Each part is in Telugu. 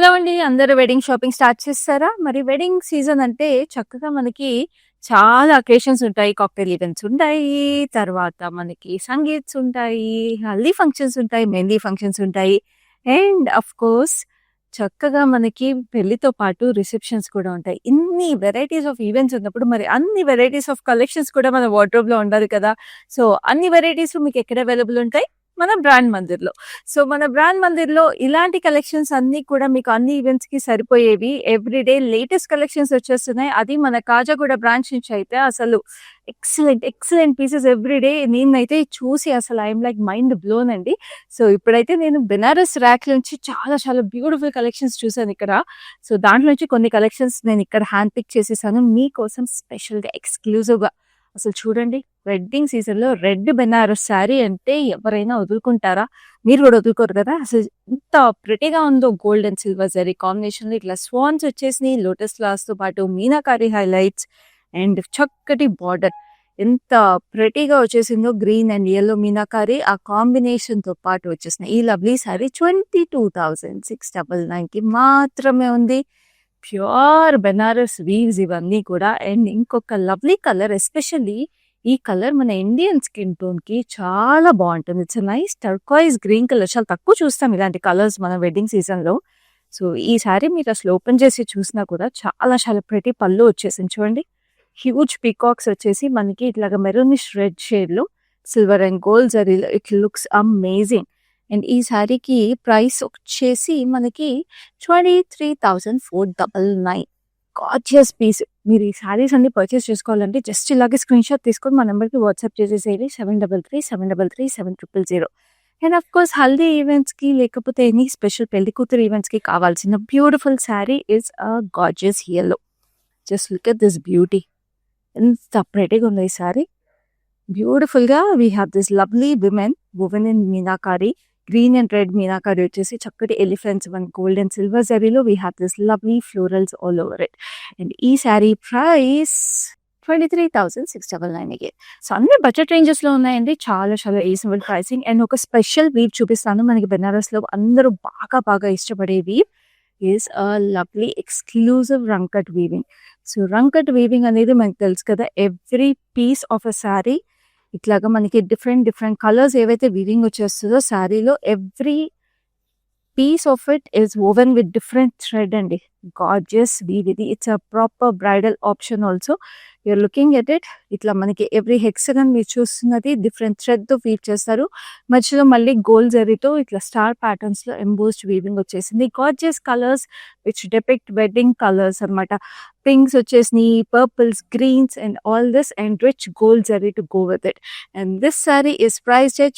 హలో అండి. అందరూ వెడ్డింగ్ షాపింగ్ స్టార్ట్ చేసేసారా? మరి వెడ్డింగ్ సీజన్ అంటే చక్కగా మనకి చాలా అకేషన్స్ ఉంటాయి. కాక్టైల్ ఈవెంట్స్ ఉంటాయి. తర్వాత మనకి సంగీత్స్ ఉంటాయి. హల్దీ ఫంక్షన్స్ ఉంటాయి. మెహందీ ఫంక్షన్స్ ఉంటాయి. అండ్ ఆఫ్ కోర్స్ చక్కగా మనకి పెళ్లితో పాటు రిసెప్షన్స్ కూడా ఉంటాయి. ఇన్ని వెరైటీస్ ఆఫ్ ఈవెంట్స్ ఉన్నప్పుడు మరి అన్ని వెరైటీస్ ఆఫ్ కలెక్షన్స్ కూడా మన వార్డ్‌రోబ్‌లో ఉండాలి కదా! సో, అన్ని వెరైటీస్ మీకు ఎక్కడ అవైలబుల్ ఉంటాయి? మన బ్రాండ్ మందిర్‌లో. సో, మన బ్రాండ్ మందిర్‌లో ఇలాంటి కలెక్షన్స్ అన్నీ కూడా మీకు అన్ని ఈవెంట్స్‌కి సరిపోయేవి. ఎవ్రీడే లేటెస్ట్ కలెక్షన్స్ వచ్చేస్తున్నాయి. అది మన కాజాగూడ బ్రాంచ్ నుంచి అయితే అసలు ఎక్సలెంట్ పీసెస్ ఎవ్రీడే నేనైతే చూసి అసలు I am like mind blown అండి. సో, ఇప్పుడైతే నేను బెనారస్ ర్యాక్ నుంచి చాలా బ్యూటిఫుల్ కలెక్షన్స్ చూసాను ఇక్కడ. సో, దాంట్లో నుంచి కొన్ని కలెక్షన్స్ నేను ఇక్కడ హ్యాండ్ పిక్ చేసేసాను మీకోసం స్పెషల్‌గా ఎక్స్‌క్లూజివ్‌గా. అసలు చూడండి, వెడ్డింగ్ సీజన్‌లో రెడ్ బెనారస్ శారీ అంటే ఎవరైనా వదులుకుంటారా? మీరు కూడా వదులుకోరు కదా! అసలు ఎంత ప్రిటీగా ఉందో గోల్డ్ అండ్ సిల్వర్ జరీ కాంబినేషన్‌లో ఇట్లా స్వాన్స్ వచ్చేసినాయి. లోటస్ ఫ్లవర్స్‌తో పాటు మీనాకారి హైలైట్స్ అండ్ చక్కటి బార్డర్. ఎంత ప్రిటీగా వచ్చేసిందో గ్రీన్ అండ్ యెల్లో మీనాకారి ఆ కాంబినేషన్‌తో పాటు వచ్చేసినాయి. ఈ లవ్లీ శారీ 22,699కి మాత్రమే ఉంది. ప్యూర్ బెనారస్ వీవ్స్ ఇవన్నీ కూడా. అండ్ ఇంకొక లవ్లీ కలర్, ఎస్పెషల్లీ ఈ కలర్ మన ఇండియన్ స్కిన్ టోన్ కి చాలా బాగుంటుంది. It's nice turquoise green colour. చాలా తక్కువ చూస్తాం ఇలాంటి కలర్స్ మన వెడ్డింగ్ సీజన్ లో. సో ఈ సారీ మీరు అసలు ఓపెన్ చేసి చూసినా కూడా చాలా ప్రెటీ పళ్ళు వచ్చేసింది చూడండి. హ్యూజ్ పీకాక్స్ వచ్చేసి మనకి ఇట్లాగా మెరూనిష్ రెడ్ షేడ్ లో సిల్వర్ అండ్ గోల్డ్ జరీలో ఇట్ లుక్స్ అమేజింగ్. అండ్ ఈ శారీకి ప్రైస్ వచ్చేసి మనకి 23,499. Gorgeous piece. మీరు ఈ శారీస్ అన్ని పర్చేస్ చేసుకోవాలంటే జస్ట్ ఇలాగే స్క్రీన్ షాట్ తీసుకొని మా నెంబర్కి వాట్సాప్ చేసేసేయండి 7337337000. అండ్ ఆఫ్ కోర్స్ హల్దీ ఈవెంట్స్కి లేకపోతే ఎనీ స్పెషల్ పెళ్లి కూతురు ఈవెంట్స్కి కావాల్సిన beautiful sari is a gorgeous yellow. Just look at this beauty. ఎంత ప్రెటీగా ఉంది ఈ శారీ. బ్యూటిఫుల్గా we have this lovely women women in meenakari. Green and red meenakari వచ్చేసి చక్కటి elephants one gold and silver జరీలో we have this lovely florals all over it. And ఈ శారీ ప్రైస్ 23,699 అగైన్. సో అన్ని బడ్జెట్ రేంజెస్లో ఉన్నాయండి. చాలా రీజనబుల్ ప్రైసింగ్. అండ్ ఒక స్పెషల్ వీవ్ చూపిస్తాను. మనకి బెనారస్లో అందరూ బాగా ఇష్టపడే weave is a lovely exclusive rangkat weaving. So rangkat weaving అనేది మనకు తెలుసు కదా, every piece of a sari ఇట్లాగా మనకి డిఫరెంట్ కలర్స్ ఏవైతే వీవింగ్ వచ్చేస్తుందో శారీలో every piece of it is woven with different thread అండి. గార్జియస్ వీవ్ ఇది. It's a proper bridal option also. You're looking at it. ఇట్లా మనకి ఎవ్రీ హెక్సగన్ మీరు చూస్తున్నది డిఫరెంట్ థ్రెడ్తో వీవ్ చేస్తారు. మధ్యలో మళ్ళీ గోల్డ్ జరీతో ఇట్లా స్టార్ ప్యాటర్న్స్లో ఎంబోస్డ్ వీవింగ్ వచ్చేసింది. Gorgeous colours which depict wedding colours అనమాట. పింక్స్ వచ్చేసినాయి, purples, greens and all this and rich gold zari to go with it. And this sari is priced at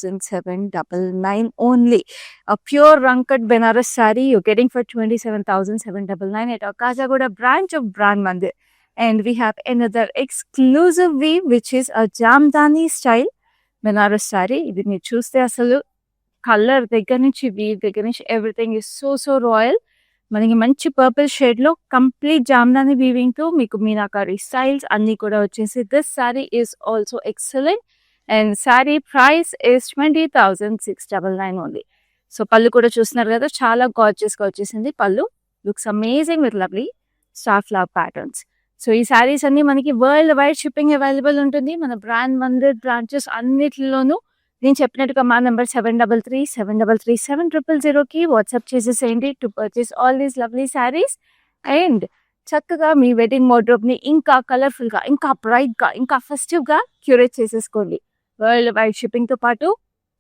27,799 only. A pure Rankat Benaras saree you're getting for 27,799 at our Kajagoda branch of Brand Mandir. And we have another exclusive weave which is a Jamdani style Benaras saree. ఇది మీరు చూస్తే అసలు కలర్ దగ్గర నుంచి వీవ్ దగ్గర నుంచి ఎవ్రీథింగ్ ఇస్ సో రాయల్. మనకి మంచి పర్పుల్ షేడ్ లో కంప్లీట్ జామ్దాని వీవింగ్ తో మీకు మీనాకారి స్టైల్స్ అన్ని కూడా వచ్చేసి this sorry is also excellent. And sorry price is 20,699 only. So పళ్ళు కూడా చూస్తున్నారు కదా, చాలా గార్జియస్ గా వచ్చేసింది. పళ్ళు looks amazing with lovely star flower patterns. So ఈ శారీస్ అన్ని మనకి వరల్డ్ వైడ్ షిప్పింగ్ అవైలబుల్ ఉంటుంది మన బ్రాండ్ మందిర్ బ్రాంచెస్ అన్నిటిలోనూ. నేను చెప్పినట్టుగా మా నెంబర్ 7337337000కి వాట్సాప్ చేసేసేయండి to purchase all these lovely saris. And చక్కగా మీ వెడ్డింగ్ వార్డ్రోబ్ని ఇంకా కలర్ఫుల్గా, ఇంకా బ్రైట్గా, ఇంకా ఫెస్టివ్గా క్యూరేట్ చేసేసుకోండి. వరల్డ్ వైడ్ షిప్పింగ్తో పాటు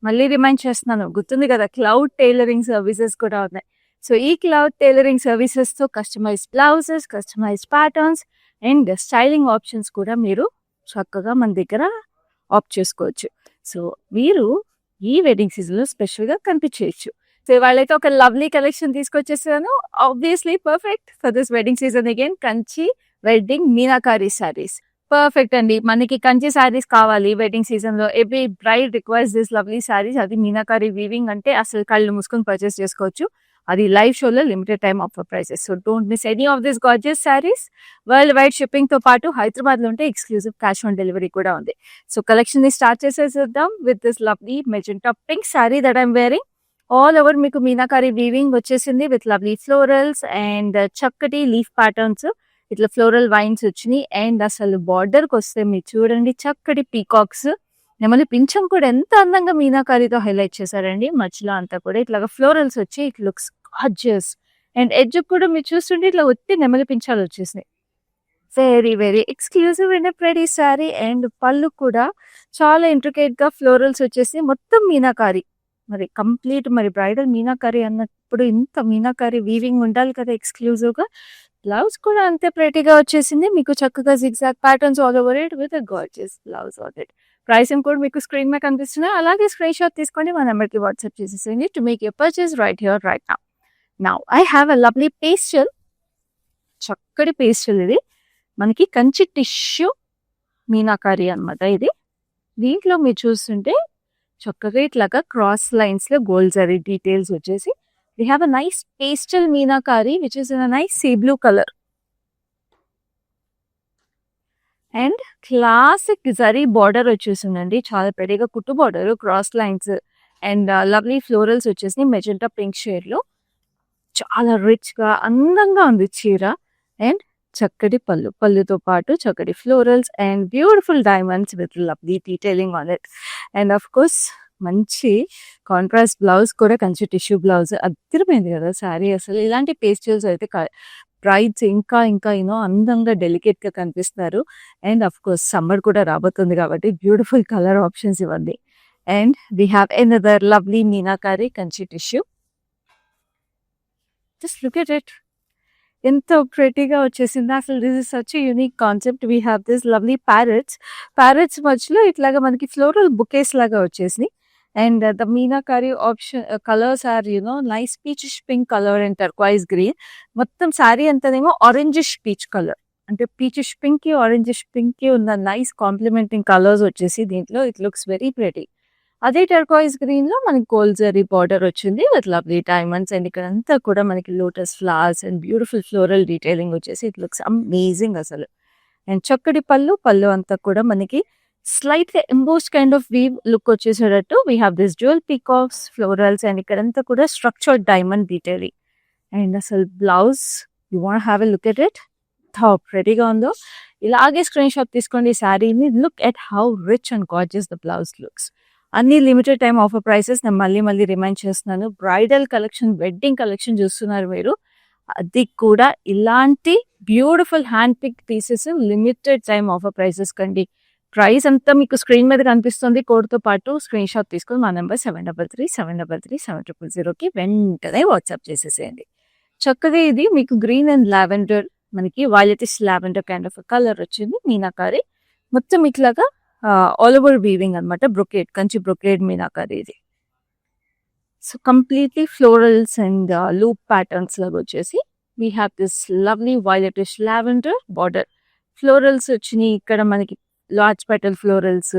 మళ్ళీ రిమైండ్ చేస్తున్నాను, గుర్తుంది కదా, క్లౌడ్ టైలరింగ్ సర్వీసెస్ కూడా ఉన్నాయి. సో ఈ క్లౌడ్ టైలరింగ్ సర్వీసెస్తో customised blouses, customised patterns and styling options కూడా మీరు చక్కగా మన దగ్గర ఆప్ట్ చేసుకోవచ్చు. సో మీరు ఈ వెడ్డింగ్ సీజన్లో స్పెషల్గా కనిపించేయచ్చు. సో వాళ్ళైతే ఒక లవ్లీ కలెక్షన్ తీసుకొచ్చేసాను. Obviously perfect for this wedding season again. Kanchi wedding meenakari saris perfect అండి. మనకి కంచి శారీస్ కావాలి వెడ్డింగ్ సీజన్ లో. Every bride requires this lovely saris. అది మీనాకారి వీవింగ్ అంటే అసలు కళ్ళు మూసుకొని పర్చేస్ చేసుకోవచ్చు. అది లైవ్ షోలో limited time offer prices. So don't miss any of this gorgeous saris. World wide shipping తో పాటు హైదరాబాద్ లో ఉంటే ఎక్స్క్లూజివ్ క్యాష్ ఆన్ డెలివరీ కూడా ఉంది. సో కలెక్షన్ ని స్టార్ట్ చేసేద్దాం with this lovely magenta pink sari that I'm wearing. All over మీకు మీనాకారి వీవింగ్ వచ్చేసింది విత్ లవ్లీ ఫ్లోరల్స్ అండ్ చక్కటి లీఫ్ ప్యాటర్న్స్, ఇట్లా ఫ్లోరల్ వైన్స్ వచ్చినాయి. అండ్ అసలు బార్డర్కి వస్తే మీరు చూడండి చక్కటి పీకాక్స్, నెమలి పింఛం కూడా ఎంత అందంగా మీనాకారితో హైలైట్ చేశారండి. మధ్యలో అంతా కూడా ఇట్లాగా ఫ్లోరల్స్ వచ్చి it looks gorgeous. And edge కూడా మీరు చూస్తుంటే ఇట్లా ఒత్తి నెమలి పింఛాలు వచ్చేసినాయి. Very very exclusive and pretty sari. And పళ్ళు కూడా చాలా ఇంట్రికేట్ గా ఫ్లోరల్స్ వచ్చేసి మొత్తం మీనాకారి. మరి కంప్లీట్ మరి బ్రైడల్ మీనాకారి అన్నప్పుడు ఇంత మీనాకారి వీవింగ్ ఉండాలి కదా ఎక్స్క్లూజివ్ గా. బ్లౌజ్ కూడా అంతే ప్రెటీగా వచ్చేసింది మీకు, చక్కగా zigzag patterns all over it with gorgeous blouse all it. Pricing కూడా మీకు స్క్రీన్ మీద కనిపిస్తున్నాయి. అలాగే స్క్రీన్ షాట్ తీసుకోండి, మా నెంబర్కి వాట్సాప్ చేసేసేయండి to make your purchase right here right now. Now I have a lovely pastel, చక్కటి పేస్టల్ ఇది మనకి కంచి టిష్యూ మీనాకారి అన్నమాట ఇది. దీంట్లో మీరు చూస్తుంటే చక్కగా ఇట్లాగా క్రాస్ లైన్స్ లో గోల్డ్ జరీ డీటెయిల్స్ వచ్చేసి we have a nice pastel meenakari which is in a nice sea blue color and classic zari border వచ్చేసిందండి. చాలా పెద్దగా కుట్టు border, cross lines and lovely florals వచ్చేసి మెజెంటా పింక్ షేడ్ లో చాలా రిచ్ గా అందంగా ఉంది చీర. అండ్ చక్కటి పళ్ళు, పళ్ళుతో పాటు చక్కటి florals and beautiful diamonds with lovely detailing on it. And of course మంచి కాంట్రాస్ట్ బ్లౌజ్ కూడా, కంచి టిష్యూ బ్లౌజ్ అద్దరిపోయింది కదా శారీ. అసలు ఇలాంటి పేస్టల్స్ అయితే బ్రైడ్స్ ఇంకా ఇంకా అందంగా డెలికేట్ గా కనిపిస్తారు. అండ్ అఫ్ కోర్స్ సమ్మర్ కూడా రాబోతుంది కాబట్టి బ్యూటిఫుల్ కలర్ ఆప్షన్స్ ఇవ్వండి. And we have another lovely meenakari Kanchi tissue. Just look at it, ఎంత ప్రెటీగా వచ్చేసింది అసలు. This is such unique concept. We have this lovely parrots మధ్యలో ఇట్లాగా మనకి ఫ్లోరల్ బుకేస్ లాగా వచ్చేసి. And the meenakari option colours are nice peachish pink colour and turquoise green. మొత్తం శారీ అంతానేమో ఆరెంజిష్ పీచ్ కలర్, అంటే పీచిష్ పింక్ కి ఆరెంజిష్ పింక్ కి ఉన్న నైస్ కాంప్లిమెంటింగ్ కలర్స్ వచ్చేసి దీంట్లో ఇట్ లుక్స్ వెరీ ప్రెటీ. అదే టర్క్వైజ్ గ్రీన్ లో మనకి గోల్డ్ జరీ బార్డర్ వచ్చింది విత్ లవ్లీ డైమండ్స్. అండ్ ఇక్కడ అంతా కూడా మనకి lotus flowers and beautiful floral detailing వచ్చేసి ఇట్ లుక్స్ అమేజింగ్ అసలు. అండ్ చక్కటి పళ్ళు అంతా కూడా మనకి slightly embossed kind of weave look వచ్చేసేటట్టు we have this jewel peacocks, florals and ఇక్కడంతా కూడా స్ట్రక్చర్డ్ డైమండ్ డీటెయిలింగ్. అండ్ అసలు blouse you want have a look at it, how ప్రెటీగా ఉందో. ఇలాగే స్క్రీన్ షాట్ తీసుకోండి ఈ శారీని. Look at how rich and gorgeous the blouse looks. అన్ని లిమిటెడ్ టైమ్ ఆఫర్ ప్రైసెస్. నేను మళ్ళీ రిమైండ్ చేస్తున్నాను, బ్రైడల్ కలెక్షన్, వెడ్డింగ్ కలెక్షన్ చూస్తున్నారు మీరు, అది కూడా ఇలాంటి beautiful hand pick pieces limited time offer prices కండి. ప్రైస్ అంతా మీకు స్క్రీన్ మీద కనిపిస్తుంది, కోడ్తో పాటు స్క్రీన్ షాట్ తీసుకొని మా నెంబర్ 7337337000కి వెంటనే వాట్సాప్ చేసేసేయండి. చక్కగా ఇది మీకు గ్రీన్ అండ్ లావెండర్, మనకి violetish lavender kind of colour వచ్చింది మీనాకారి. మొత్తం ఇట్లాగా ఆల్ ఓవర్ వీవింగ్ అనమాట, బ్రొకేడ్, కంచి బ్రొకేడ్ మీనాకారి ఇది. So completely florals and loop patterns లాగా వచ్చేసి we have this lovely violetish lavender border. Florals వచ్చినాయి ఇక్కడ మనకి, లార్జ్ పెటల్ ఫ్లోరల్స్,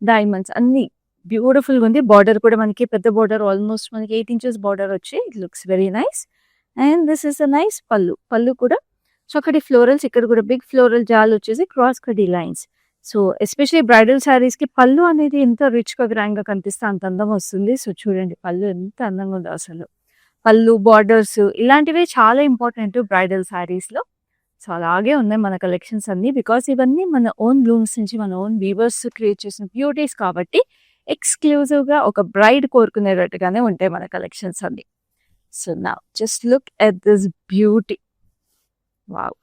డైమండ్స్ అన్ని బ్యూటిఫుల్ గా ఉంది. బార్డర్ కూడా మనకి పెద్ద బార్డర్, ఆల్మోస్ట్ మనకి 8 inches బార్డర్ వచ్చి it looks very nice. And this is a nice పళ్ళు కూడా చక్కటి ఫ్లోరల్స్, ఇక్కడ కూడా బిగ్ ఫ్లోరల్ జాల్ వచ్చేసి cross khadi lines. So especially bridal saris కి పళ్ళు అనేది ఎంత రిచ్ గా గ్రాండ్ గా కనిపిస్తే అంత అందం వస్తుంది. సో చూడండి పళ్ళు ఎంత అందంగా ఉందో అసలు. పళ్ళు, బార్డర్స్ ఇలాంటివి చాలా ఇంపార్టెంట్ బ్రైడల్ శారీస్ లో. సో అలాగే ఉన్నాయి మన కలెక్షన్స్ అన్ని, బికాస్ ఇవన్నీ మన ఓన్ లూమ్స్ నుంచి మన ఓన్ వీవర్స్ క్రియేట్ చేసిన బ్యూటీస్ కాబట్టి ఎక్స్క్లూజివ్ గా ఒక బ్రైడ్ కోరుకునేటట్టుగానే ఉంటాయి మన కలెక్షన్స్ అన్ని. So now just look at this beauty, wow,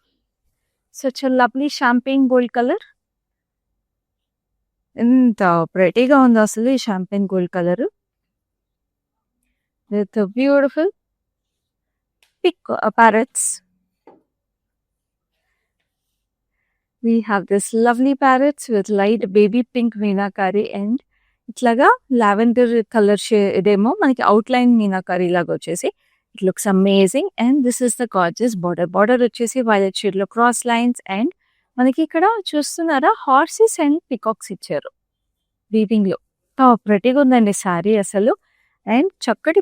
such a lovely champagne gold colour. ఎంత ప్రెటీగా ఉందో అసలు ఈ champagne gold colour with beautiful pick parrots. We have this lovely parrots with light baby pink meenakari and ఇట్లాగా లావెండర్ కలర్ ఇదేమో మనకి అవుట్లైన్ మీనాకారి లాగా వచ్చేసి it looks amazing. And this is the gorgeous border వచ్చేసి వైలెట్ షేడ్ లో క్రాస్ లైన్స్. అండ్ మనకి ఇక్కడ చూస్తున్నారా హార్సెస్ అండ్ పికాక్స్ ఇచ్చారు వీవింగ్ లో. ప్రెటీగా ఉందండి శారీ అసలు. అండ్ చక్కటి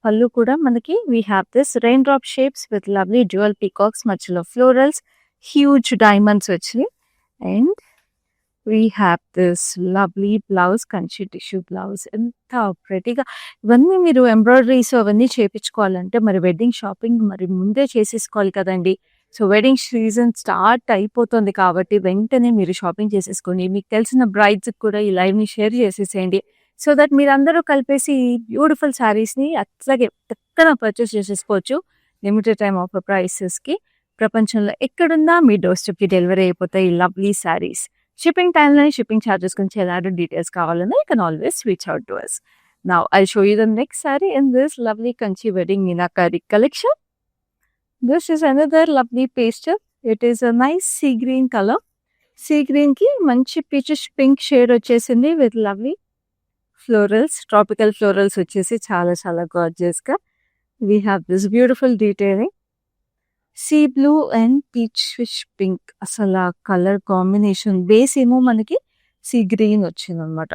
పళ్ళు కూడా మనకి we have this rain drop shapes with lovely dual peacocks, మధ్యలో ఫ్లోరల్స్, హ్యూజ్ డైమండ్స్ వచ్చినాయి. And we have this lovely blouse, Kanchi tissue blouse. ఎంత ప్రెటీగా ఇవన్నీ మీరు ఎంబ్రాయిడరీస్ అవన్నీ చేపించుకోవాలంటే మరి వెడ్డింగ్ షాపింగ్ మరి ముందే చేసేసుకోవాలి కదండీ. సో, వెడ్డింగ్ సీజన్ స్టార్ట్ అయిపోతుంది కాబట్టి వెంటనే మీరు షాపింగ్ చేసేసుకొని మీకు తెలిసిన బ్రైడ్స్‌కి కూడా ఈ లైవ్‌ని షేర్ చేసేసేయండి. సో దట్ మీరందరూ కలిపేసి బ్యూటిఫుల్ శారీస్‌ని అట్లాగే టక్కన పర్చేస్ చేసేసుకోవచ్చు. లిమిటెడ్ టైమ్ ఆఫర్ ప్రైసెస్‌కి. ప్రపంచంలో ఎక్కడున్నా మీ డోర్ స్టెప్‌కి డెలివరీ అయిపోతాయి ఈ లవ్లీ శారీస్. షిప్పింగ్ టైమ్‌లోని షిప్పింగ్ చార్జెస్ గురించి ఎలాంటి డీటెయిల్స్ కావాలన్నా you can always reach out to us. Now I'll show you the next saree in this lovely Kanchi wedding meenakari collection. This is another lovely pastel. It is a nice sea green color. Sea green కి మంచి పీచిష్ పింక్ షేడ్ వచ్చేసింది with lovely florals, tropical florals వచ్చేసి చాలా చాలా గార్జియస్‌గా. We have this beautiful detailing. Sea blue and peachish pink, అసలు ఆ కలర్ కాంబినేషన్ బేస్ ఏమో మనకి సీ గ్రీన్ వచ్చిందనమాట.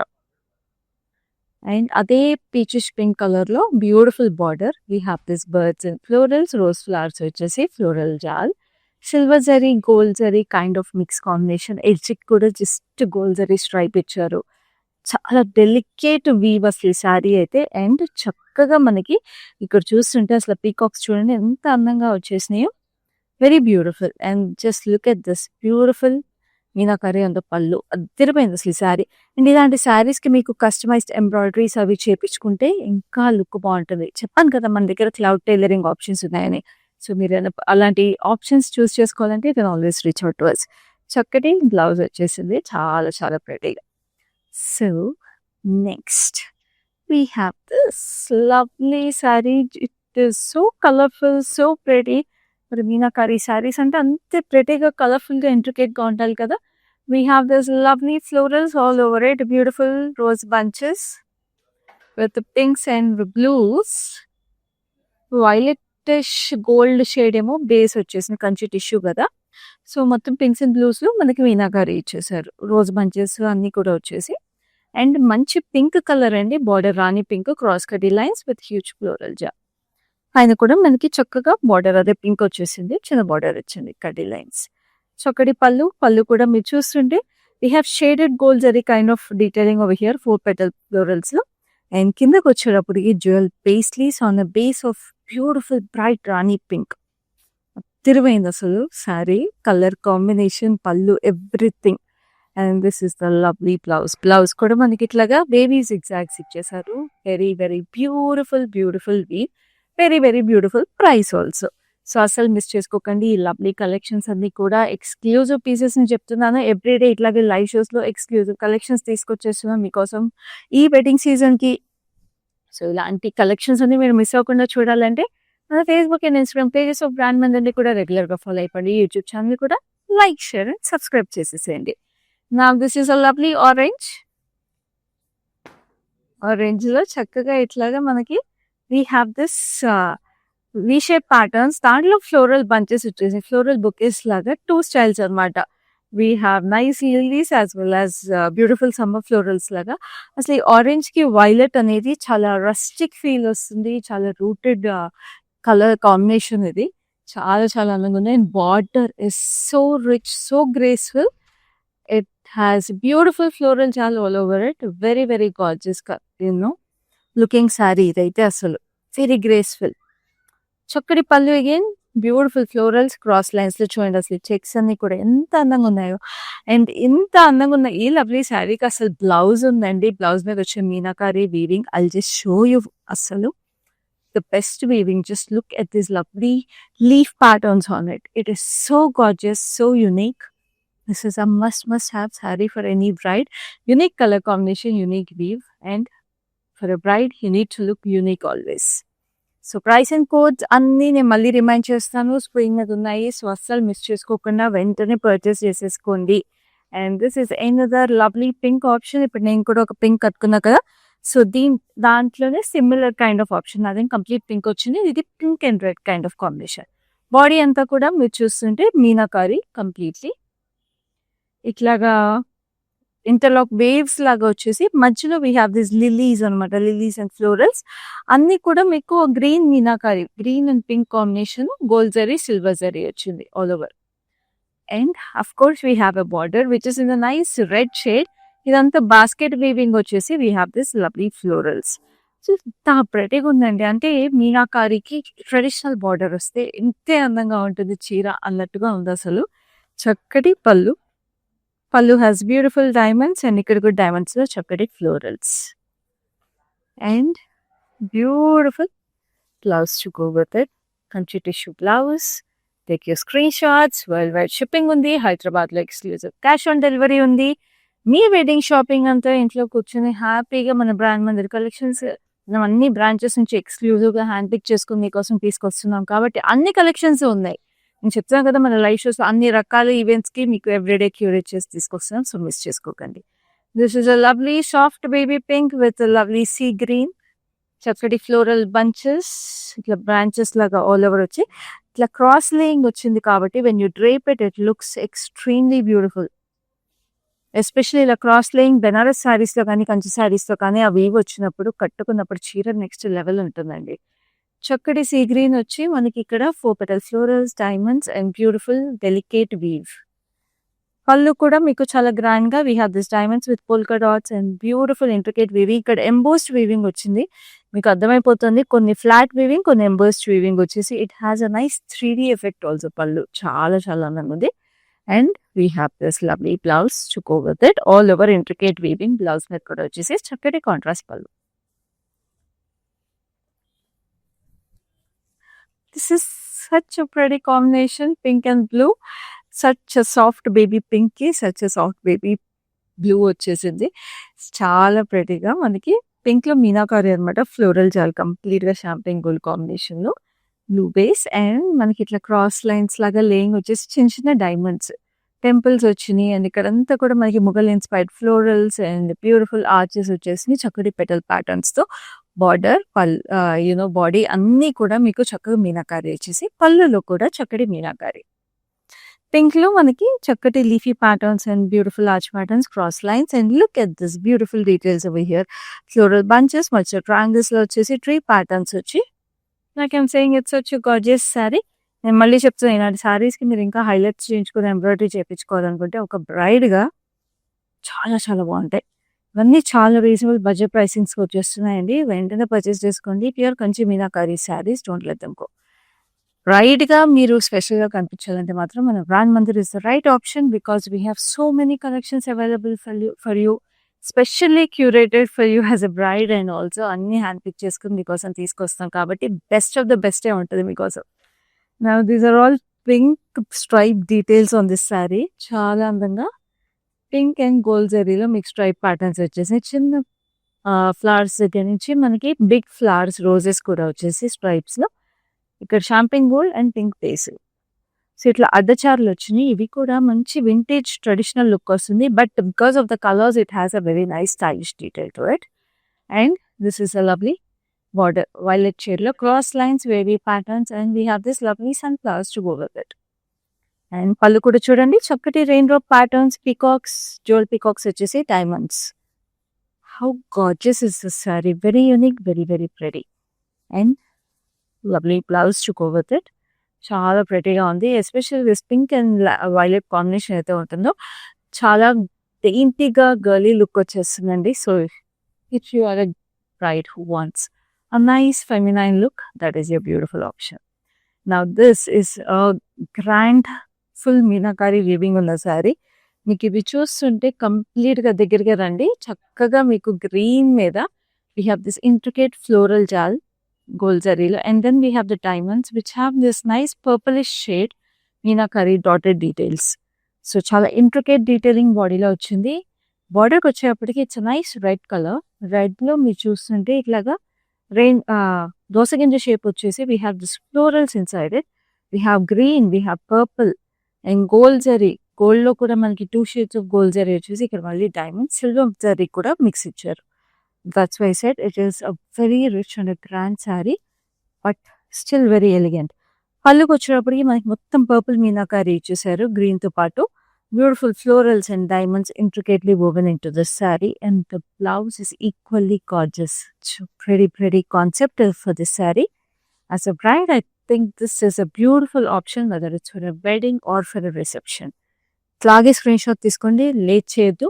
అండ్ అదే పీచిష్ పింక్ కలర్ లో beautiful border. We have this birds and florals, rose flowers వచ్చేసి floral jaal, silver zari gold zari kind of mix combination. ఎడ్జిక్ కూడా జస్ట్ గోల్డ్ జరీ స్ట్రైప్ ఇచ్చారు. చాలా డెలికేట్ వీవ్ అసలు శారీ అయితే. అండ్ చక్కగా మనకి ఇక్కడ చూస్తుంటే అసలు పీకాక్స్ చూడండి ఎంత అందంగా వచ్చేసినాయో. Very beautiful. And just look at this beautiful meenakari అంత పళ్ళు అదిరిపోయింది అసలు ఈ శారీ. అండ్ ఇలాంటి శారీస్కి మీకు కస్టమైజ్డ్ ఎంబ్రాయిడరీస్ అవి చేపించుకుంటే ఇంకా లుక్ బాగుంటుంది. చెప్పాను కదా మన దగ్గర క్లౌడ్ టైలరింగ్ ఆప్షన్స్ ఉన్నాయని. సో మీరు అలాంటి ఆప్షన్స్ చూస్ చేసుకోవాలంటే you can always reach out to us. చక్కటి బ్లౌజ్ వచ్చేసింది, చాలా చాలా ప్రెటీగా. So next we have this lovely sari. It is so colourful, so pretty. మరి మీనాకరీ శారీస్ అంటే అంతే ప్రెటీగా, కలర్ఫుల్గా, ఇంట్రికేట్గా ఉండాలి కదా. We have this lovely florals all over it, beautiful rose bunches with pinks and blues. Violetish gold shade ఏమో బేస్ వచ్చేసింది, కంచి టిష్యూ కదా. సో మొత్తం పింక్స్ అండ్ బ్లూస్ లో మనకి మీనాకరీ ఇచ్చేసారు, రోజ్ బంచెస్ అన్ని కూడా వచ్చేసి. అండ్ మంచి పింక్ కలర్ అండి, బార్డర్ రాణి పింక్, క్రాస్ కటీ లైన్స్ విత్ హ్యూజ్ ఫ్లోరల్ జా. పైన కూడా మనకి చక్కగా బార్డర్ అదే పింక్ వచ్చేసింది, చిన్న బార్డర్ వచ్చింది, కడ్డీ లైన్స్. చక్కటి పళ్ళు, పళ్ళు కూడా మీరు చూస్తుంటే we have shaded gold zari kind of detailing over here, 4 petal florals లో. అండ్ కిందకి వచ్చేటప్పుడు ఈ jewel paisleys on the base of beautiful bright rani pink. తిరువైంది అసలు శారీ, కలర్ కాంబినేషన్, పళ్ళు, everything. And this is the lovely blouse. Blouse కూడా మనకి ఇట్లాగా బేబీ జిగ్జాగ్స్ ఇచ్చేసారు. Very very beautiful beautiful weave, very very beautiful price also. So అసలు మిస్ చేసుకోకండి ఈ లవ్లీ కలెక్షన్స్ అన్ని కూడా. ఎక్స్క్లూజివ్ పీసెస్ ని చెప్తున్నాను, ఎవ్రీడే ఇట్లాగే లైవ్ షోస్ లో ఎక్స్క్లూజివ్ కలెక్షన్స్ తీసుకొచ్చేస్తున్నాను మీకోసం ఈ వెడ్డింగ్ సీజన్ కి. సో ఇలాంటి కలెక్షన్స్ అన్ని మీరు మిస్ అవ్వకుండా చూడాలంటే మన Facebook and Instagram pages of brand మందిని కూడా రెగ్యులర్ గా ఫాలో అయిపోండి. యూట్యూబ్ ఛానల్ కూడా లైక్, షేర్ అండ్ సబ్స్క్రైబ్ చేసేసేయండి. నా this is a lovely orange. Orange లో చక్కగా ఇట్లాగా మనకి we have this V shape patterns, దాంట్లో ఫ్లోరల్ బంచెస్ వచ్చేసి ఫ్లోరల్ బుకేస్ లాగా 2 స్టైల్స్ అనమాట. We have nice lilies as well as beautiful summer florals లాగా. అసలు ఈ ఆరెంజ్ కి వైలెట్ అనేది చాలా రస్టిక్ ఫీల్ వస్తుంది, చాలా రూటెడ్ కలర్ కాంబినేషన్ ఇది. చాలా చాలా అందంగా ఉంది. And border is so rich, so graceful. It has beautiful floral jaal all over it. Very very gorgeous looking sari ఇదైతే, అసలు వెరీ గ్రేస్ఫుల్. చక్కటి పళ్ళు, again beautiful florals, cross lines లో చూడండి అసలు చెక్స్ అన్ని కూడా ఎంత అందంగా ఉన్నాయో. అండ్ ఇంత అందంగా ఉన్న ఈ లవ్లీ శారీకి అసలు బ్లౌజ్ ఉందండి. బ్లౌజ్ మీద వచ్చే meenakari weaving, I just show you అసలు the best weaving. Just look at this lovely leaf patterns on it. It is so gorgeous, so unique. This is a must have saree for any bride. Unique color combination, unique weave, and for a bride, you need to look unique always. So price and codes అన్నీ నేను మళ్ళీ రిమైండ్ చేస్తాను, స్క్రీన్ మీద ఉన్నాయి. సో అస్సలు మిస్ చేసుకోకుండా వెంటనే పర్చేస్ చేసేసుకోండి. And this is another lovely pink option. ఇప్పుడు నేను కూడా ఒక పింక్ కట్టుకున్నా కదా, సో దాంట్లోనే సిమిలర్ కైండ్ ఆఫ్ ఆప్షన్. అదే కంప్లీట్ పింక్ వచ్చింది, ఇది pink and red kind of combination. Body అంతా కూడా మీరు చూస్తుంటే మీనాకారి కంప్లీట్లీ ఇట్లాగా ఇంటర్లాక్ వేవ్స్ లాగా వచ్చేసి మధ్యలో వీ హ్యావ్ దిస్ లిలీస్ అనమాట, లిలీస్ అండ్ ఫ్లోరల్స్ అన్ని కూడా మీకు green meenakari, green and pink combination, gold zari, silver zari వచ్చింది all over. And of course we have a border which is in the nice red shade. ఇదంతా బాస్కెట్ వీవింగ్ వచ్చేసి we have this lovely florals. So ఇంత ప్రెటీగా ఉందండి. అంటే మీనాకారికి ట్రెడిషనల్ బార్డర్ వస్తే ఇంతే అందంగా ఉంటుంది చీర అన్నట్టుగా ఉంది అసలు. చక్కటి పళ్ళు. పళ్ళు హ్యాస్ బ్యూటిఫుల్ డైమండ్స్ అండ్ ఇక్కడ కూడా డైమండ్స్లో చక్కటి florals and beautiful blouse to go with it. Kanchi tissue blouse. Take your screenshots. Worldwide shipping ఉంది. హైదరాబాద్లో ఎక్స్క్లూజివ్ క్యాష్ ఆన్ డెలివరీ ఉంది. మీ వెడ్డింగ్ షాపింగ్ అంతా ఇంట్లో కూర్చొని హ్యాపీగా మన బ్రాండ్ మందిర్ కలెక్షన్స్ మనం అన్ని బ్రాంచెస్ నుంచి ఎక్స్క్లూజివ్గా హ్యాండ్ పిక్ చేసుకుని మీకోసం తీసుకొస్తున్నాం కాబట్టి అన్ని కలెక్షన్స్ ఉన్నాయి. నేను చెప్తాను కదా మన లైవ్ షోస్ అన్ని రకాల ఈవెంట్స్కి మీకు ఎవ్రీడే క్యూరేట్ చేసి తీసుకొస్తున్నాం. సో మిస్ చేసుకోకండి. This is a lovely soft baby pink with lovely sea green. చక్కటి ఫ్లోరల్ బంచెస్ ఇట్లా బ్రాంచెస్ లాగా ఆల్ ఓవర్ వచ్చి ఇట్లా క్రాస్ లేయింగ్ వచ్చింది కాబట్టి when you drape it it looks extremely beautiful. Especially ఇలా క్రాస్ లేయింగ్ బెనారస్ శారీస్లో కానీ కంచి శారీస్లో కానీ ఆ వీవ్ వచ్చినప్పుడు కట్టుకున్నప్పుడు చీర నెక్స్ట్ లెవెల్ ఉంటుందండి. చక్కటి సీ గ్రీన్ వచ్చి మనకి ఇక్కడ 4 petal florals, diamonds and beautiful delicate weave. పళ్ళు కూడా మీకు చాలా గ్రాండ్గా we have this diamonds with polka dots and beautiful intricate weaving. ఇక్కడ ఎంబోస్డ్ వీవింగ్ వచ్చింది. మీకు అర్థమైపోతుంది కొన్ని ఫ్లాట్ వీవింగ్ కొన్ని ఎంబోస్డ్ వీవింగ్ వచ్చేసి it has a nice 3D effect also. పళ్ళు చాలా చాలా అందంగా ఉంది. And we have this lovely blouse to go with it. All over intricate weaving blouse మీద కూడా వచ్చేసి చక్కటి కాంట్రాస్ట్ పళ్ళు. This is such a pretty combination pink and blue. Such a soft baby పింక్కి such a soft baby blue వచ్చేసింది. చాలా ప్రెటీగా మనకి పింక్లో మీనాకారి అనమాట. ఫ్లోరల్ జాల్ కంప్లీట్గా షాంపెయిన్ గోల్డ్ కాంబినేషన్లో బ్లూ బేస్ అండ్ మనకి ఇట్లా క్రాస్ లైన్స్ లాగా లేయింగ్ వచ్చేసి చిన్న చిన్న డైమండ్స్ టెంపుల్స్ వచ్చినాయి. అండ్ ఇక్కడంతా కూడా మనకి Mughal inspired florals and beautiful arches వచ్చేసి చక్కటి పెటల్ ప్యాటర్న్స్తో బార్డర్ బాడీ అన్నీ కూడా మీకు చక్కగా మీనాకారి వచ్చేసి పళ్ళులో కూడా చక్కటి మీనాకారి. పింక్లో మనకి చక్కటి leafy patterns and beautiful arch patterns cross lines and look at this beautiful details over here. Floral bunches మధ్య ట్రయాంగిల్స్లో వచ్చేసి ట్రీ ప్యాటర్న్స్ వచ్చి నాకు ఐమ్ సేయింగ్ ఇట్స్ వచ్చి గార్జియస్ శారీ. నేను మళ్ళీ చెప్తాను ఇలాంటి శారీస్కి మీరు ఇంకా హైలైట్స్ చేయించుకుని ఎంబ్రాయిడరీ చేయించుకోవాలనుకుంటే ఒక బ్రైడ్గా చాలా చాలా బాగుంటాయి. ఇవన్నీ చాలా రీజనబుల్ బడ్జెట్ ప్రైసింగ్స్కి వచ్చేస్తున్నాయండి. వెంటనే పర్చేస్ చేసుకోండి. Pure Kanchi meenakari saris don't let them go. రైట్గా మీరు స్పెషల్గా కనిపించాలంటే మాత్రం మన brand Mandir is the right option because we have so many collections available for you specially curated for you as a bride and also అన్ని హ్యాండ్ పిక్ చేసుకుని మీకోసం తీసుకొస్తాం కాబట్టి బెస్ట్ ఆఫ్ ద బెస్టే ఉంటుంది మీకోసం. Now these are all pink stripe details on this sari. చాలా అందంగా పింక్ అండ్ గోల్డ్ జరీలో మీకు స్ట్రైప్ ప్యాటర్న్స్ వచ్చేసి చిన్న ఫ్లవర్స్ దగ్గర నుంచి మనకి బిగ్ ఫ్లవర్స్ రోజెస్ కూడా వచ్చేసి స్ట్రైప్స్లో ఇక్కడ champagne gold and pink base. So ఇట్లా అడ్డచారులు వచ్చినాయి. ఇవి కూడా మంచి వింటేజ్ ట్రెడిషనల్ లుక్ వస్తుంది but because of the colours it has a very nice stylish detail to it. And this is a lovely border violet షేడ్లో cross lines wavy patterns and we have this lovely sunflowers to go with it. And పళ్ళు కూడా చూడండి చక్కటి రెయిన్ డ్రాప్ ప్యాటర్న్స్ పీకాక్స్ జోల్ పీకాక్స్ వచ్చేసి diamonds. How gorgeous is this sari. Very unique very very pretty and lovely blouse to go with it. చాలా ప్రెటీగా ఉంది. Especial this pink and violet combination అయితే ఉంటుందో చాలా డెయింటీగా గర్లీ లుక్ వచ్చేస్తుందండి. So if you are a bride who wants a nice feminine look that is your beautiful option. Now this is a grand full meenakari weaving ఉన్న శారీ. మీకు ఇవి చూస్తుంటే కంప్లీట్గా దగ్గరగా రండి. చక్కగా మీకు గ్రీన్ మీద we have this intricate floral jaal gold zarilo and then we have the diamonds which have this nice purplish shade meenakari dotted details. So chala intricate detailing body lo ochindi. Border ki vacheyappadiki it's a nice red color. Red lo meer chustunte itlaga rain dosaginja shape vachesi we have this florals inside it. We have green, we have purple and gold zari. Gold lo kuda manaki two shades of gold zari vachesi ikkada malli diamond silver zari kuda mix icharu. That's why I said it is a very rich and a grand saree, but still very elegant. పళ్ళుకి వచ్చేటప్పటికి మనకి మొత్తం పర్పుల్ మీనాకారి ఇచ్చేసారు గ్రీన్తో పాటు. Beautiful florals and diamonds intricately woven into this saree and the blouse is equally gorgeous. Pretty concept for this saree. As a bride, I think this is a beautiful option whether it's for a wedding are for a reception. ఇట్లాగే స్క్రీన్ షాట్ తీసుకోండి, లేట్ చేయొద్దు.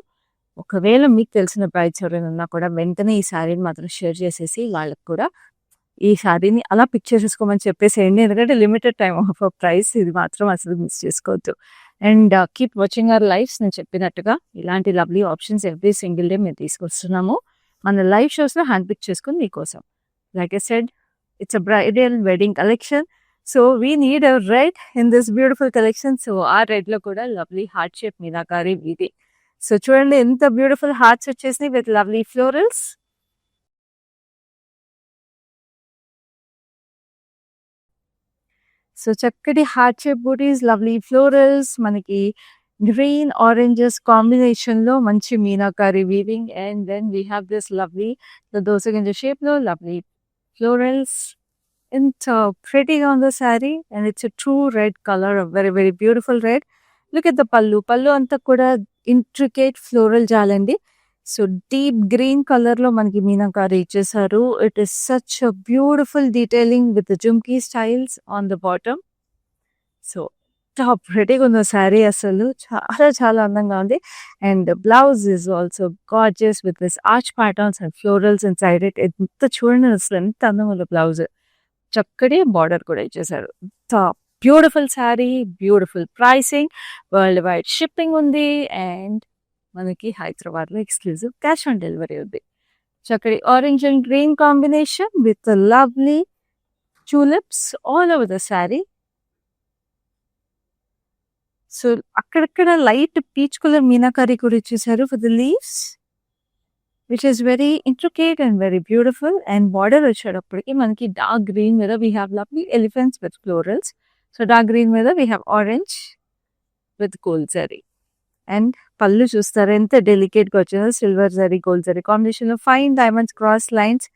ఒకవేళ మీకు తెలిసిన బ్రైడ్స్ ఎవరైనా ఉన్నా కూడా వెంటనే ఈ శారీని మాత్రం షేర్ చేసేసి వాళ్ళకి కూడా ఈ శారీని అలా పిక్ చేసేసుకోమని చెప్పేసేయండి. ఎందుకంటే లిమిటెడ్ టైమ్ ఆఫ్ ప్రైస్, ఇది మాత్రం అసలు మిస్ చేసుకోవద్దు. And keep watching our lives. నేను చెప్పినట్టుగా ఇలాంటి lovely options every single day మేము తీసుకొస్తున్నాము. మన లైవ్ షోస్లో హ్యాండ్ పిక్ చేసుకుని మీకోసం. Like I said, it's a bridal wedding collection. So we need a red in this beautiful collection. So ఆ రెడ్లో కూడా lovely heart shape meenakari weaving. So చూడండి ఎంత బ్యూటిఫుల్ హార్ట్స్ వచ్చేసినాయి విత్ లవ్లీ ఫ్లోరల్స్. సో చక్కటి హార్ట్ షేప్ బూటీస్, లవ్లీ ఫ్లోరల్స్, మనకి గ్రీన్ ఆరెంజెస్ కాంబినేషన్లో మంచి meenakari weaving. And then we have this lovely దోసగింజ షేప్లో లవ్లీ ఫ్లోరల్స్. ఎంత ప్రెటీగా ఉందో sari. And it's a true red color, a very very beautiful red. Look at the పళ్ళు అంతా కూడా ఇంట్రికేట్ ఫ్లోరల్ జాలండి. సో డీప్ గ్రీన్ కలర్ లో మనకి మీనాకారి ఇచ్చేసారు. It is such a beautiful detailing with jhumki styles on the bottom. So top ప్రెటీగా ఉందో శారీ, అసలు చాలా చాలా అందంగా ఉంది. And blouse is also gorgeous with this arch patterns and florals inside it. ఎంత చూడండి అసలు ఎంత అందంగా ఉందో బ్లౌజ్. చక్కటి బార్డర్ కూడా ఇచ్చేసారు. Beautiful sari, beautiful pricing, world wide shipping ఉంది. అండ్ మనకి హైదరాబాద్లో ఎక్స్క్లూజివ్ క్యాష్ ఆన్ డెలివరీ ఉంది. చక్కటి orange and green combination with lovely tulips all over the sari. So అక్కడక్కడ లైట్ పీచ్ కలర్ మీనాకారి కూడా ఇచ్చేసారు for the leaves, which is very intricate and very beautiful. And border వచ్చేటప్పటికి మనకి డార్క్ గ్రీన్ మీద we have lovely elephants with florals. So dark green మీద we have orange with gold zari. And పళ్ళు చూస్తారు ఎంత డెలికేట్గా వచ్చిందో, సిల్వర్ జరీ గోల్డ్ జరీ కాంబినేషన్లో fine diamonds cross lines.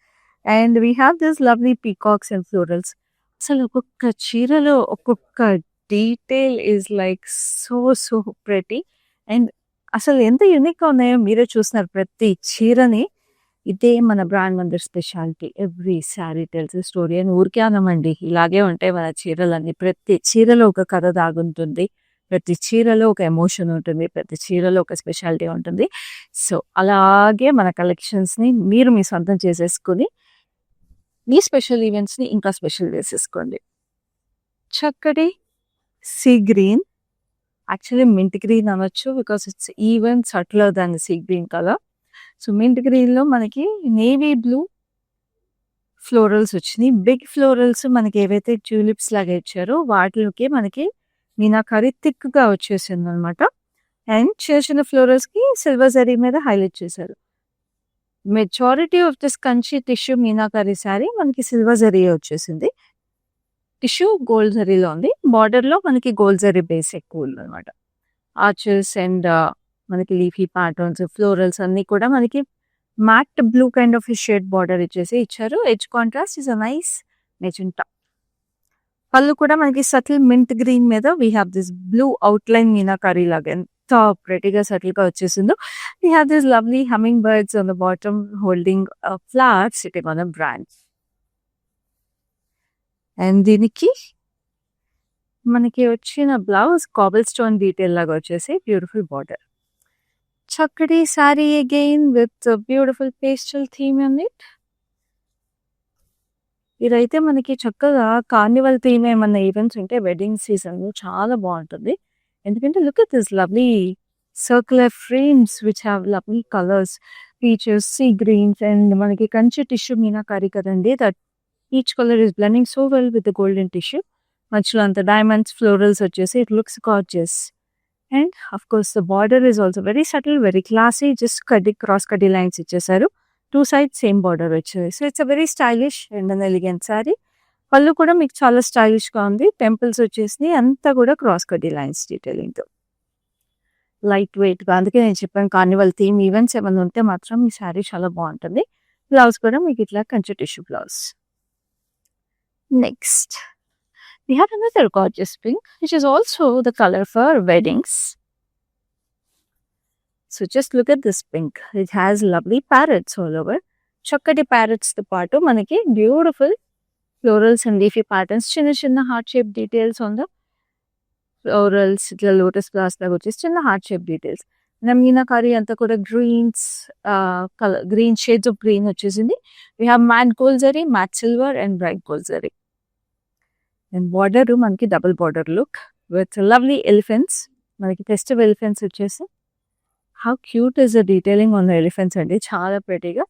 And we have this lovely peacocks and florals. అసలు ఒక్కొక్క చీరలో ఒక్కొక్క detail is like so so pretty. And అసలు ఎంత యూనిక్గా ఉన్నాయో మీరే చూస్తున్నారు ప్రతి చీరని. ఇదే మన brand Mandir speciality. Every sari tells story అని ఊరికే అనమండి, ఇలాగే ఉంటాయి మన చీరలన్నీ. ప్రతి చీరలో ఒక కథ దాగుంటుంది, ప్రతి చీరలో ఒక ఎమోషన్ ఉంటుంది, ప్రతి చీరలో ఒక స్పెషాలిటీ ఉంటుంది. సో అలాగే మన కలెక్షన్స్ని మీరు మీ సొంతం చేసేసుకుని మీ స్పెషల్ ఈవెంట్స్ని ఇంకా స్పెషల్ చేసేసుకోండి. చక్కటి sea green, actually mint green అనొచ్చు because it's even subtler than sea green colour. So mint గ్రీన్లో మనకి నేవీ బ్లూ ఫ్లోరల్స్ వచ్చినాయి. బిగ్ ఫ్లోరల్స్ మనకి ఏవైతే ట్యూలిప్స్ లాగా ఇచ్చారో వాటికి మనకి మీనాకారి థిక్గా వచ్చేసింది అనమాట. అండ్ చిన్న చిన్న ఫ్లోరల్స్కి సిల్వర్ జరీ మీద హైలైట్ చేశారు. Majority of this Kanchi tissue meenakari sari మనకి సిల్వర్ జరీ వచ్చేసింది. టిష్యూ గోల్డ్ జరీలో ఉంది. బార్డర్లో మనకి గోల్డ్ జరీ బేస్ ఎక్కువ ఉంది అనమాట. ఆర్చెస్ అండ్ మనకి లీఫీ ప్యాటర్న్స్, ఫ్లోరల్స్ అన్నీ కూడా మనకి matte blue kind of shade border ఇచ్చేసి ఇచ్చారు. Edge contrast is a nice magenta. పళ్ళు కూడా మనకి సటిల్ మింట్ గ్రీన్ మీద we have this blue outline meenakari లాగా ఎంత ప్రెటీగా సటిల్గా వచ్చేసిందో. We have this lovely hummingbirds on the bottom holding flowers sitting on the branch. And దీనికి మనకి వచ్చిన బ్లౌజ్ కాబుల్ స్టోన్ డీటెయిల్ లాగా వచ్చేసి బ్యూటిఫుల్ బార్డర్. చక్కటి sari again with beautiful pastel theme on it. ఇదైతే మనకి చక్కగా కార్నివల్ థీమ్ ఏమన్నా ఈవెంట్స్ ఉంటే వెడ్డింగ్ సీజన్లో చాలా బాగుంటుంది. ఎందుకంటే look at this lovely circular frames which have lovely colours, peaches, sea greens and మనకి కంచి టిష్యూ మీనాకారి కదండి. That each colour is blending so well with the golden tissue. మధ్యలో అంత డైమండ్స్ ఫ్లోరల్స్ వచ్చేసి it looks gorgeous. And of course the border is also very subtle, very classy. Just cross కడ్డీ లైన్స్ ఇచ్చేసారు. టూ సైడ్ సేమ్ బార్డర్ వచ్చేది. So it's a very stylish and an elegant sari. పళ్ళు కూడా మీకు చాలా స్టైలిష్గా ఉంది. టెంపుల్స్ వచ్చేసి అంతా కూడా క్రాస్ కడ్డీ లైన్స్ డీటెయిలింగ్తో లైట్ వెయిట్గా. అందుకే నేను చెప్పాను కార్నివల్ థీమ్ ఈవెంట్స్ ఏమైనా ఉంటే మాత్రం ఈ శారీ చాలా బాగుంటుంది. బ్లౌజ్ కూడా మీకు ఇట్లా Kanchi tissue blouse. Next we have another gorgeous pink, which is also the color for weddings. So just look at this pink. It has lovely parrots all over. Chakkati parrots తో పాటు మనకి beautiful florals and leafy patterns, చిన్న heart shape details on the florals, ఇట్లా లోటస్ ఫ్లవర్స్ లాగా వచ్చేసి చిన్న హార్ట్ షేప్ డీటెయిల్స్. మీనాకారి అంతా కూడా greens, colour green shades of green వచ్చేసింది. We have matte gold zari, matte silver and bright gold zari. And border మనకి double border look with lovely elephants. మనకి ఫెస్టివ్ ఎలిఫెంట్స్ వచ్చేసి how cute is the detailing on the elephants అండి, చాలా ప్రెటీగా.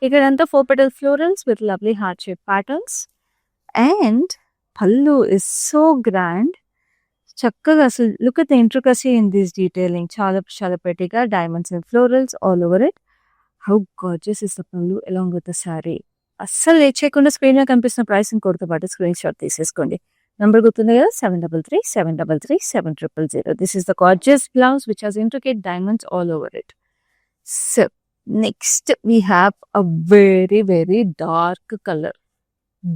ఇక్కడంతా 4 petal florals with lovely heart shape patterns. And పల్లు ఇస్ సో గ్రాండ్, చక్కగా అసలు look at the intricacy in this detailing. చాలా చాలా ప్రెటీగా diamonds and florals all over it. How gorgeous is the పల్లు అలాంగ్ విత్ ద శారీ. అస్సలు లేట్ చేయకుండా స్క్రీన్ లో కనిపిస్తున్న ప్రైస్ ఇంకోటితో పాటు స్క్రీన్ షాట్ తీసేసుకోండి. నంబర్ గుర్తుంది కదా, 7337337000. This is the gorgeous blouse which has intricate diamonds all over it. So next we have a very very dark colour.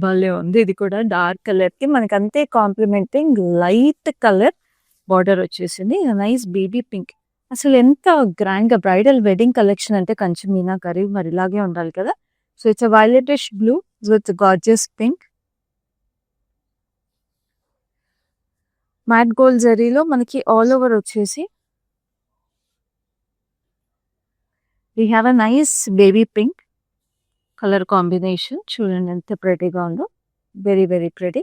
భలే ఉంది, ఇది కూడా డార్క్ కలర్ కి మనకి అంతే కాంప్లిమెంటింగ్ లైట్ కలర్ బార్డర్ వచ్చేసింది. Nice baby pink. అసలు ఎంత గ్రాండ్ గా బ్రైడల్ వెడ్డింగ్ కలెక్షన్ అంటే కంచి మీనాకరి మరి ఇలాగే ఉండాలి కదా. So it's a violetish blue with gorgeous pink. Matte gold జరీలో మనకి ఆల్ ఓవర్ వచ్చేసి we have a nice baby pink colour combination. చూడండి ఎంత ప్రెటీగా ఉందో, very very pretty.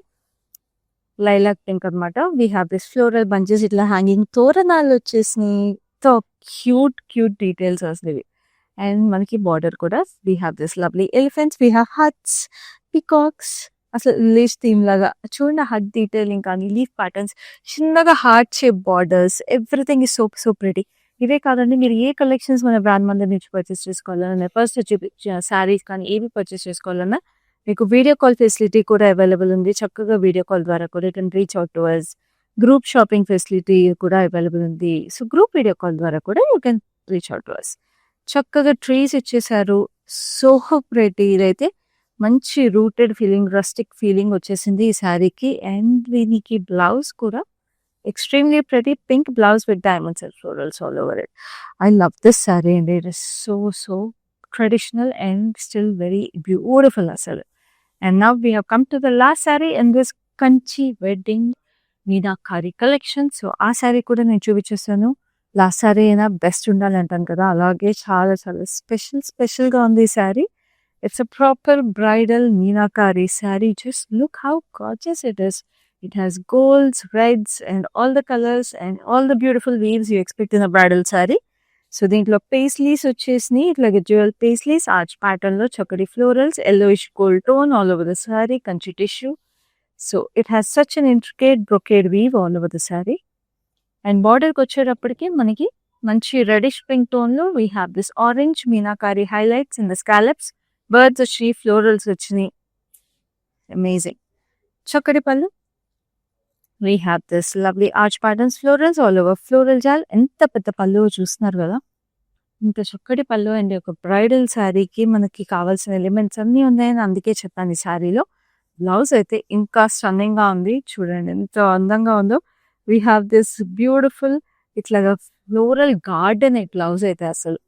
Lilac pink అనమాట. We have this floral bunches, ఇట్లా హ్యాంగింగ్ తోరణాలు వచ్చేసినాయి. క్యూట్ క్యూట్ డీటెయిల్స్ వస్తుంది. అండ్ మనకి బార్డర్ కూడా we have this lovely elephants, we have huts, peacocks. అసలు లీఫ్ థీమ్ లాగా చూడండి, హట్ డీటెయిలింగ్ కానీ లీఫ్ ప్యాటర్న్స్, చిన్నగా heart shape borders, everything is so pretty. ఇవే కాదండి, మీరు ఏ కలెక్షన్స్ మన బ్రాండ్ మందిర్ నుంచి పర్చేస్ చేసుకోవాలన్నా, ఫస్ట్ శారీస్ కానీ ఏవి పర్చేస్ చేసుకోవాలన్నా మీకు వీడియో కాల్ ఫెసిలిటీ కూడా అవైలబుల్ ఉంది. చక్కగా వీడియో కాల్ ద్వారా కూడా you can reach out to us. Group shopping facility కూడా అవైలబుల్ ఉంది. సో గ్రూప్ వీడియో కాల్ ద్వారా కూడా you can reach out to us. చక్కగా ట్రీస్ ఇచ్చేసారు, సో ప్రెటీ. ఇదైతే మంచి రూటెడ్ ఫీలింగ్, రస్టిక్ ఫీలింగ్ వచ్చేసింది ఈ శారీకి. అండ్ దీనికి బ్లౌజ్ కూడా extremely pretty pink blouse with diamonds and florals all over it. I love this saree and it is so traditional and still very beautiful as well. And now we have come to the last saree in this Kanchi wedding Meenakari collection. So ఆ saree కూడా నేను చూపించేస్తాను. లాస్ట్ సారీ అయినా బెస్ట్ ఉండాలి అంటాను కదా, అలాగే చాలా చాలా స్పెషల్ గా ఉంది ఈ sari. It's a proper bridal meenakari sari. Just look how gorgeous it is. It has golds, reds and all the colors and all the beautiful weaves you expect in a bridal saree. So దీంట్లో paisleys వచ్చేసి ఇట్లాగే jewel paisleys, arch pattern లో చక్కటి florals, yellowish gold tone all over the saree, Kanchi tissue. So it has such an intricate brocade weave all over the saree. And border కి వచ్చేటప్పటికి మనకి మంచి reddish pink tone లో we have this orange meenakari highlights in the scallops, birds వచ్చి florals వచ్చినాయి. Amazing. చక్కటి పళ్ళు. We have this lovely arch patterns, florals all over, floral jal. ఎంత పెద్ద పళ్ళు చూస్తున్నారు కదా, ఇంత చక్కటి పళ్ళు అండి. ఒక బ్రైడల్ శారీకి మనకి కావాల్సిన ఎలిమెంట్స్ అన్నీ ఉన్నాయని అందుకే చెప్పాను ఈ శారీలో. బ్లౌజ్ అయితే ఇంకా స్టన్నింగ్ గా ఉంది, చూడండి ఎంత అందంగా ఉందో. వీ హ్యావ్ దిస్ బ్యూటిఫుల్ ఇట్లాగా ఫ్లోరల్ గార్డెన్ బ్లౌజ్ అయితే అసలు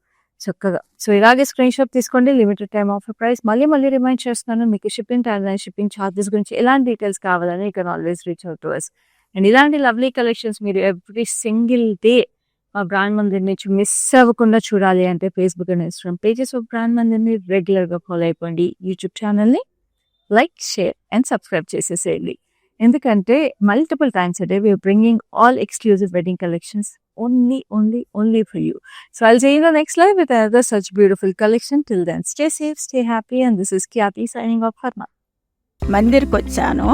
చక్కగా. సో ఇలాగే స్క్రీన్ షాట్ తీసుకోండి. Limited time offer price. మళ్ళీ రిమైండ్ చేస్తున్నాను, మీకు షిప్పింగ్ టైం, షిప్పింగ్ ఛార్జెస్ గురించి ఎలాంటి డీటెయిల్స్ కావాలని you can always reach out to us. And ఇలాంటి లవ్లీ కలెక్షన్స్ మీరు ఎవ్రీ సింగిల్ డే మా బ్రాండ్ మందిర్ నుంచి మిస్ అవ్వకుండా చూడాలి అంటే Facebook and Instagram pages of brand మందిర్ని రెగ్యులర్గా ఫాలో అయిపోండి. యూట్యూబ్ ఛానల్ని లైక్, షేర్ అండ్ సబ్స్క్రైబ్ చేసేసేయండి. ఎందుకంటే multiple times a day we are bringing all exclusive wedding collections only for you. So I'll see you in the next live with another such beautiful collection. Till then, stay safe, stay happy, and this is Kyati signing off. మందిర్కి వచ్చాను,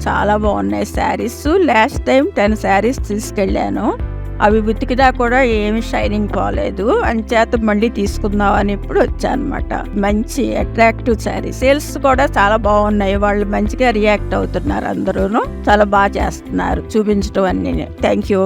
చాలా బాగున్నాయి శారీస్. లాస్ట్ టైం 10 శారీస్ తీసుకెళ్ళాను, అవి ఉతికినా కూడా ఏమి షైనింగ్ పోలేదు. అంచేత మళ్ళీ తీసుకుందాం అని ఇప్పుడు వచ్చాను అనమాట. మంచి అట్రాక్టివ్ శారీ. సేల్స్ కూడా చాలా బాగున్నాయి, వాళ్ళు మంచిగా రియాక్ట్ అవుతున్నారు, అందరూ చాలా బాగా చేస్తున్నారు చూపించడం అన్ని. Thank you.